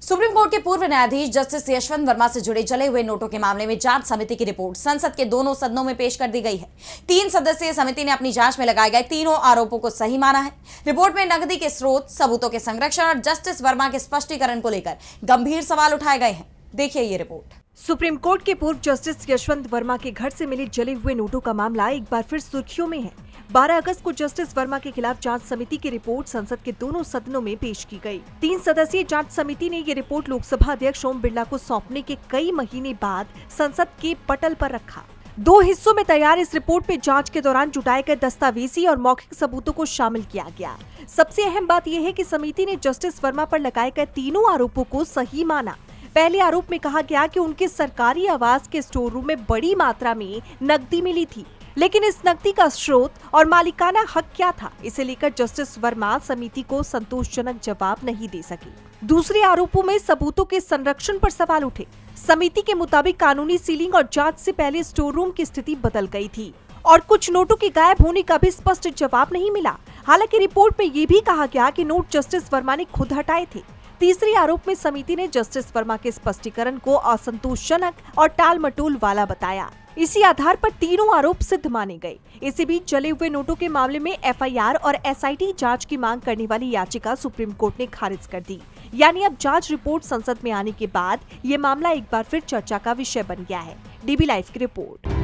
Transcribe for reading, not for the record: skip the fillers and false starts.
Supreme court के पूर्व न्यायाधीश जस्टिस यशवंत वर्मा से जुड़े जले हुए नोटों के मामले में जांच समिति की रिपोर्ट संसद के दोनों सदनों में पेश कर दी गई है। 3 सदस्यीय समिति ने अपनी जांच में लगाए गए तीनों आरोपों को सही माना है। रिपोर्ट में नकदी के स्रोत, सबूतों के संरक्षण और जस्टिस वर्मा के स्पष्टीकरण को लेकर गंभीर सवाल उठाए गए हैं। देखिए ये रिपोर्ट। सुप्रीम कोर्ट के पूर्व जस्टिस यशवंत वर्मा के घर से मिले जले हुए नोटों का मामला एक बार फिर सुर्खियों में है। 12 अगस्त को जस्टिस वर्मा के खिलाफ जांच समिति की रिपोर्ट संसद के दोनों सदनों में पेश की गई। 3 सदस्यीय जांच समिति ने ये रिपोर्ट लोकसभा अध्यक्ष ओम बिरला को सौंपने के कई महीने बाद संसद के पटल पर रखा। 2 हिस्सों में तैयार इस रिपोर्ट में जांच के दौरान जुटाए गए दस्तावेजी और मौखिक सबूतों को शामिल किया गया। सबसे अहम बात यह है कि समिति ने जस्टिस वर्मा पर लगाए गए तीनों आरोपों को सही माना। पहले आरोप में कहा गया कि उनके सरकारी आवास के स्टोर रूम में बड़ी मात्रा में नकदी मिली थी, लेकिन इस नकदी का स्रोत और मालिकाना हक क्या था, इसे लेकर जस्टिस वर्मा समिति को संतोषजनक जवाब नहीं दे सके। दूसरे आरोपों में सबूतों के संरक्षण पर सवाल उठे। समिति के मुताबिक कानूनी सीलिंग और जांच से पहले स्टोर रूम की स्थिति बदल गई थी और कुछ नोटों के गायब होने का भी स्पष्ट जवाब नहीं मिला। हालांकि रिपोर्ट में ये भी कहा गया कि नोट जस्टिस वर्मा ने खुद हटाए थे। तीसरे आरोप में समिति ने जस्टिस वर्मा के स्पष्टीकरण को असंतोषजनक और टाल-मटोल वाला बताया। इसी आधार पर तीनों आरोप सिद्ध माने गए। इसी बीच जले हुए नोटों के मामले में एफआईआर और एसआईटी जांच की मांग करने वाली याचिका सुप्रीम कोर्ट ने खारिज कर दी। यानी अब जांच रिपोर्ट संसद में आने के बाद ये मामला एक बार फिर चर्चा का विषय बन गया है। डीबी लाइव की रिपोर्ट।